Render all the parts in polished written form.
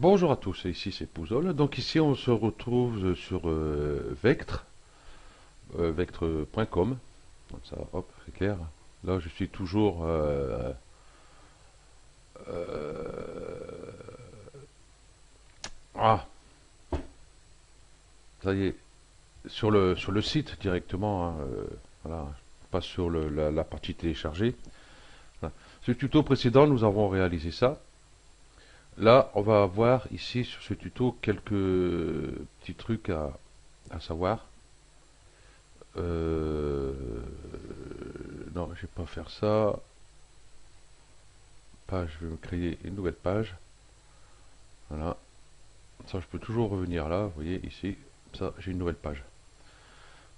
Bonjour à tous, ici c'est Pouzol. Donc ici on se retrouve sur vectre.com. Comme ça, hop, c'est clair. Là je suis toujours euh, ah, ça y est, sur le site directement, hein, voilà, pas sur la partie téléchargée. Voilà. Ce tuto précédent, nous avons réalisé ça. Là, on va voir ici sur ce tuto quelques petits trucs à savoir. Euh, non, je vais pas faire ça. Page, je vais me créer une nouvelle page. Voilà. Ça, je peux toujours revenir là. Vous voyez ici, ça, j'ai une nouvelle page.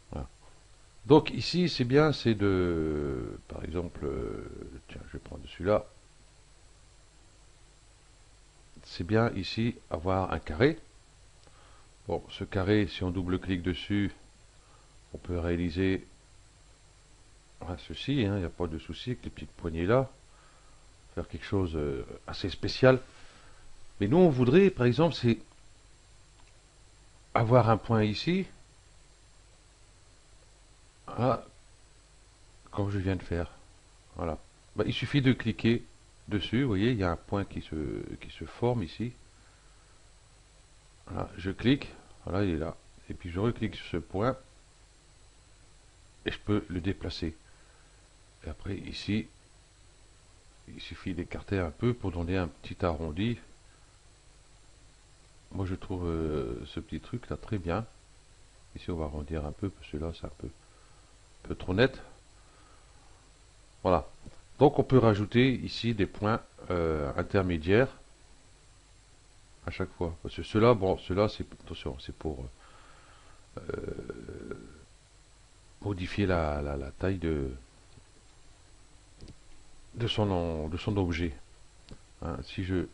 Voilà. Donc ici, c'est bien, c'est de, par exemple, tiens, je vais prendre celui-là. C'est bien ici avoir un carré. Bon, ce carré, si on double-clique dessus, on peut réaliser ceci. Il n'y a pas de souci avec les petites poignées là. Faire quelque chose assez spécial. Mais nous, on voudrait, par exemple, c'est avoir un point ici, ah, comme je viens de faire. Voilà. Bah, il suffit de cliquer dessus, vous voyez, il y a un point qui se forme ici. Voilà, je clique, voilà, il est là. Et puis je reclique sur ce point et je peux le déplacer. Et après, ici, il suffit d'écarter un peu pour donner un petit arrondi. Moi, je trouve ce petit truc là très bien. Ici, on va arrondir un peu parce que là, c'est un peu trop net. Voilà. Donc, on peut rajouter ici des points intermédiaires à chaque fois. Parce que cela, bon, cela, c'est attention, c'est pour modifier la taille de son objet. Hein. Si je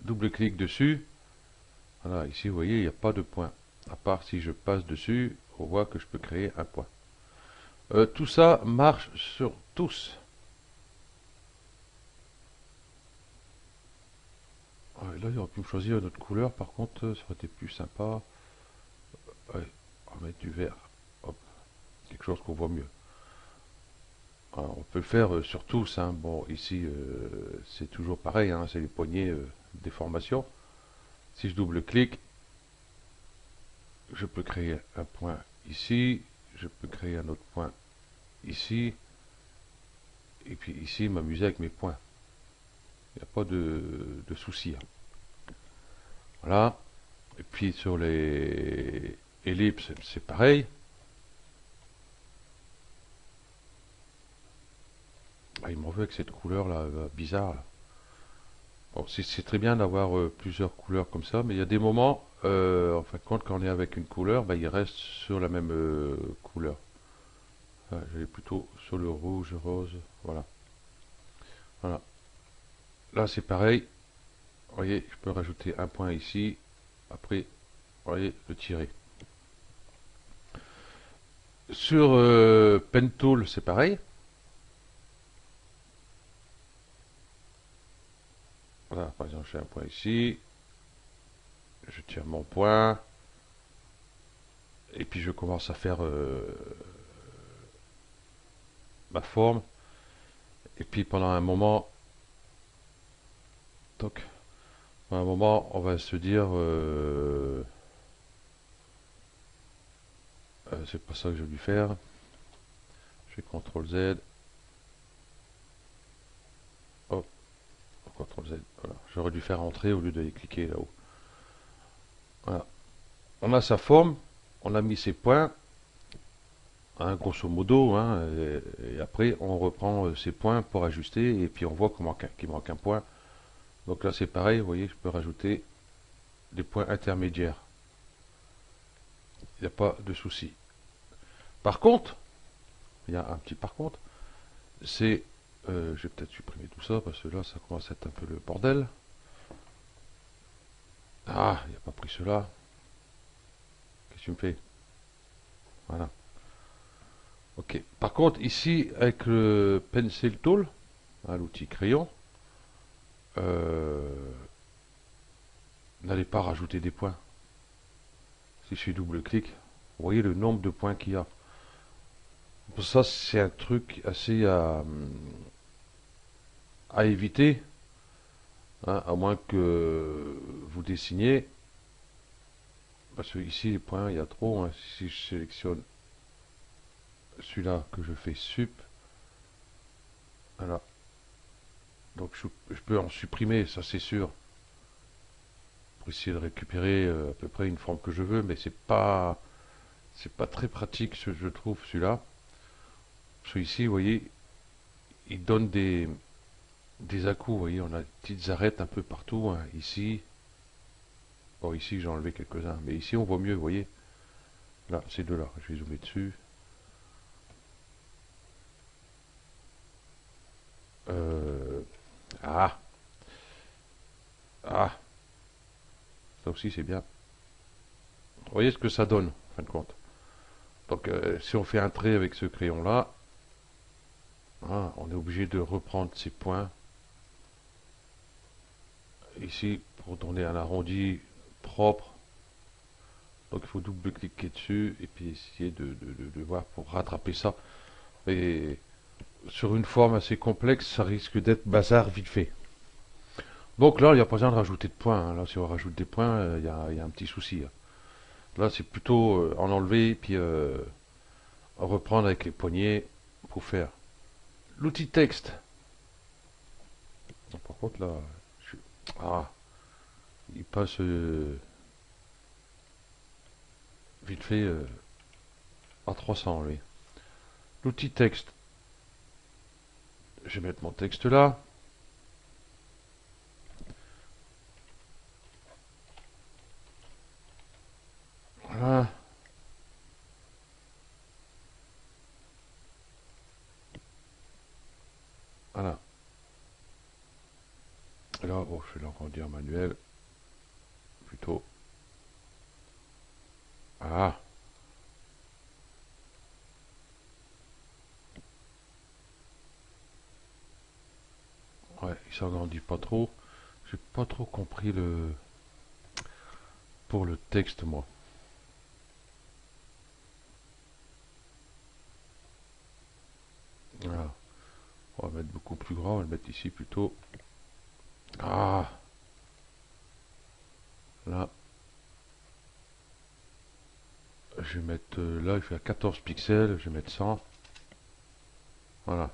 double-clique dessus, voilà, ici, vous voyez, il n'y a pas de point. À part si je passe dessus, on voit que je peux créer un point. Tout ça marche sur tous. Ouais, là, il aurait pu me choisir une autre couleur. Par contre, ça aurait été plus sympa. Ouais, on va mettre du vert. Hop, quelque chose qu'on voit mieux. Alors, on peut le faire sur tous. Hein. Bon, ici, c'est toujours pareil. Hein, c'est les poignées déformation. Si je double-clique, je peux créer un point ici. Je peux créer un autre point ici. Et puis ici, m'amuser avec mes points. Il n'y a pas de souci. Hein. Voilà. Et puis sur les ellipses, c'est pareil. Ah, il m'en veut avec cette couleur là, bizarre. Là. Bon, c'est très bien d'avoir plusieurs couleurs comme ça, mais il y a des moments, en fin de compte, quand on est avec une couleur, bah, il reste sur la même couleur. Ah, j'allais plutôt sur le rouge, rose, voilà. Voilà. Là, c'est pareil. Vous voyez, je peux rajouter un point ici. Après, vous voyez, le tirer. Sur Pen Tool, c'est pareil. Voilà, par exemple, j'ai un point ici. Je tire mon point. Et puis, je commence à faire ma forme. Et puis, pendant un moment, toc, pendant un moment, on va se dire, c'est pas ça que j'ai dû faire. Je fais CTRL Z. Hop, CTRL Z. Voilà. J'aurais dû faire entrer au lieu d'aller cliquer là-haut. Voilà. On a sa forme, on a mis ses points, hein, grosso modo, hein, et après on reprend ses points pour ajuster, et puis on voit qu'il manque un point. Donc là c'est pareil, vous voyez, je peux rajouter des points intermédiaires. Il n'y a pas de souci. Par contre, il y a un petit par contre, c'est, je vais peut-être supprimer tout ça, parce que là ça commence à être un peu le bordel. Ah, il n'y a pas pris cela. Qu'est-ce que tu me fais? Voilà. Ok. Par contre, ici, avec le Pencil Tool, hein, l'outil crayon, euh, n'allez pas rajouter des points. Si je fais double-clic, vous voyez le nombre de points qu'il y a. Pour ça, c'est un truc assez à éviter, hein, à moins que vous dessiniez. Parce que ici, les points, il y a trop. Hein. Si je sélectionne celui-là, que je fais sup, voilà. Donc je peux en supprimer, ça c'est sûr, pour essayer de récupérer à peu près une forme que je veux, mais c'est pas très pratique, je trouve, celui-là. Parce que ici, vous voyez, il donne des à-coups, vous voyez, on a des petites arêtes un peu partout, hein. Ici, bon, ici j'ai enlevé quelques-uns, mais ici on voit mieux, vous voyez. Là, ces deux-là, je vais zoomer dessus. Euh, ah, ah, ça aussi c'est bien. Vous voyez ce que ça donne, en fin de compte. Donc, si on fait un trait avec ce crayon-là, hein, on est obligé de reprendre ces points ici pour donner un arrondi propre. Donc, il faut double-cliquer dessus et puis essayer de voir pour rattraper ça. Et sur une forme assez complexe, ça risque d'être bazar vite fait. Donc là, il n'y a pas besoin de rajouter de points. Hein. Là, si on rajoute des points, il y a un petit souci. Hein. Là, c'est plutôt en enlever puis reprendre avec les poignets pour faire. L'outil texte. Par contre, là, ah, il passe vite fait à 300, lui. L'outil texte. Je vais mettre mon texte là. Voilà. Voilà. Là, bon, je vais l'agrandir manuel. Plutôt. Ah. Ouais, il s'agrandit pas trop. J'ai pas trop compris pour le texte, moi. Voilà. On va mettre beaucoup plus grand. On va le mettre ici plutôt. Ah. Là. Je vais mettre là, il fait à 14 pixels. Je vais mettre 100. Voilà.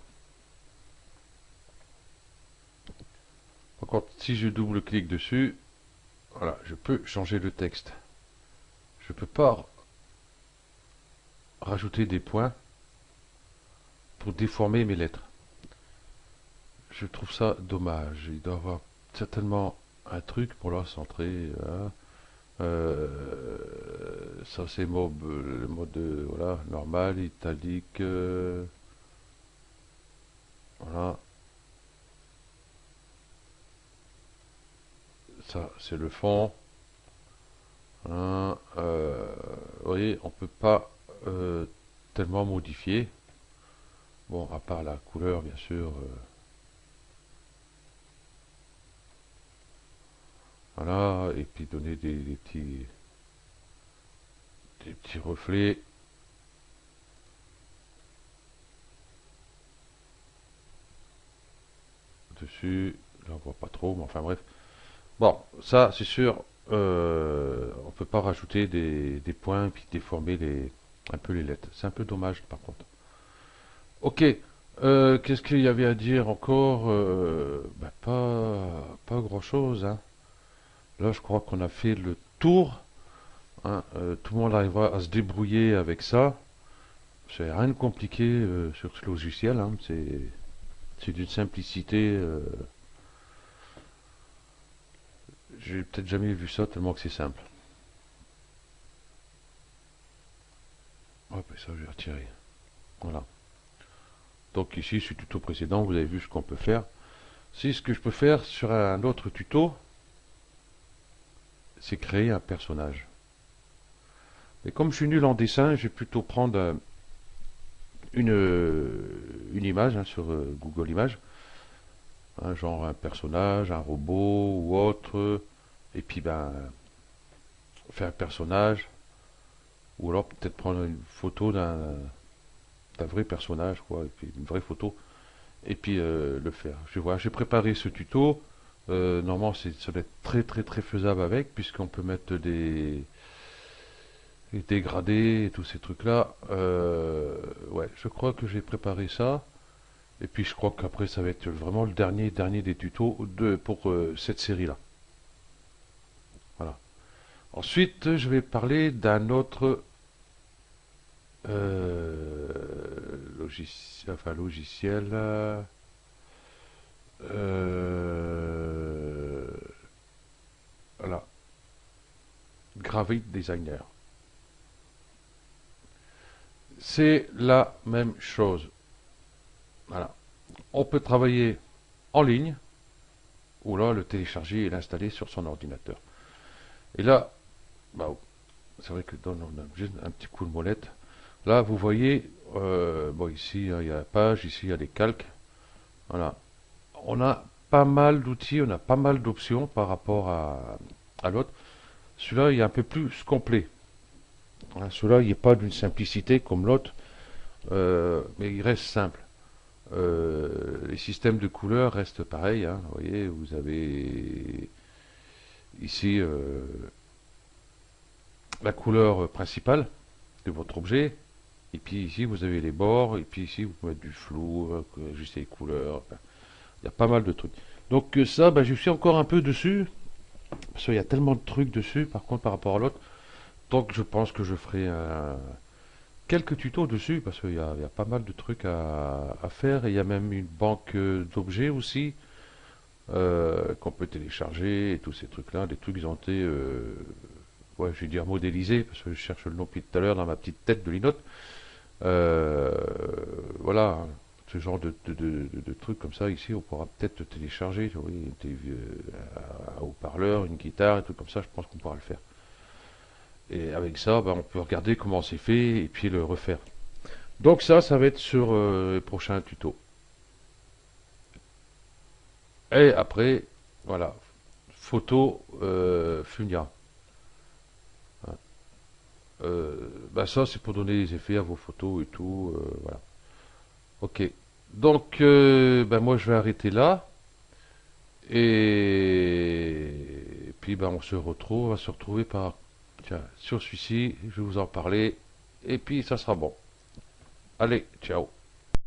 Par contre, si je double-clique dessus, voilà, je peux changer le texte. Je peux pas rajouter des points pour déformer mes lettres. Je trouve ça dommage. Il doit y avoir certainement un truc pour la centrer. Hein. Ça c'est le mode voilà, normal, italique. Voilà. Ça c'est le fond. Hein, vous voyez, on peut pas tellement modifier. Bon, à part la couleur, bien sûr. Voilà, et puis donner des petits reflets. Dessus. Là, on voit pas trop, mais enfin bref. Bon, ça, c'est sûr, on peut pas rajouter des points et puis déformer un peu les lettres. C'est un peu dommage, par contre. Ok, qu'est-ce qu'il y avait à dire encore ben, pas grand-chose. Hein. Là, je crois qu'on a fait le tour. Hein. Tout le monde arrivera à se débrouiller avec ça. C'est rien de compliqué sur ce logiciel. Hein. C'est d'une simplicité. J'ai peut-être jamais vu ça tellement que c'est simple. Hop, et ça, je vais retirer. Voilà. Donc ici, ce tuto précédent, vous avez vu ce qu'on peut faire. Si ce que je peux faire sur un autre tuto, c'est créer un personnage. Et comme je suis nul en dessin, je vais plutôt prendre une image hein, sur Google Images, hein, genre un personnage, un robot ou autre, Et puis ben faire un personnage, ou alors peut-être prendre une photo d'un vrai personnage, quoi, et puis une vraie photo, et puis le faire. J'ai préparé ce tuto. Normalement, ça doit être très très très faisable avec, puisqu'on peut mettre des dégradés et tous ces trucs-là. Ouais, je crois que j'ai préparé ça. Et puis je crois qu'après, ça va être vraiment le dernier des tutos pour cette série-là. Voilà. Ensuite, je vais parler d'un autre logiciel. Euh, voilà. Gravit Designer. C'est la même chose. Voilà. On peut travailler en ligne ou là le télécharger et l'installer sur son ordinateur. Et là, bah, c'est vrai que on a juste un petit coup de molette. Là, vous voyez, bon ici il y a la page, ici il y a les calques. Voilà. On a pas mal d'outils, on a pas mal d'options par rapport à l'autre. Celui-là, il est un peu plus complet. Hein, celui-là, il n'est pas d'une simplicité comme l'autre, mais il reste simple. Les systèmes de couleurs restent pareils. Hein, vous voyez, vous avez ici la couleur principale de votre objet. Et puis ici, vous avez les bords. Et puis ici, vous pouvez mettre du flou, ajuster les couleurs. Enfin, il y a pas mal de trucs. Donc ça, bah, je suis encore un peu dessus. Parce qu'il y a tellement de trucs dessus, par contre, par rapport à l'autre. Donc je pense que je ferai quelques tutos dessus. Parce qu'il y a pas mal de trucs à faire. Et il y a même une banque d'objets aussi. Qu'on peut télécharger. Et tous ces trucs-là. Des trucs qui ont été... ouais, je vais dire modélisés. Parce que je cherche le nom depuis tout à l'heure dans ma petite tête de linotte. Euh, voilà, ce genre de trucs comme ça, ici, on pourra peut-être télécharger, oui, un haut-parleur, une guitare, et tout comme ça, je pense qu'on pourra le faire. Et avec ça, ben, on peut regarder comment c'est fait et puis le refaire. Donc ça va être sur les prochains tutos. Et après, voilà, photo Funia. Ben ça, c'est pour donner des effets à vos photos et tout, voilà. Ok. Donc, ben moi, je vais arrêter là. Et puis ben, on va se retrouver par, tiens, sur celui-ci, je vais vous en parler, et puis ça sera bon. Allez, ciao.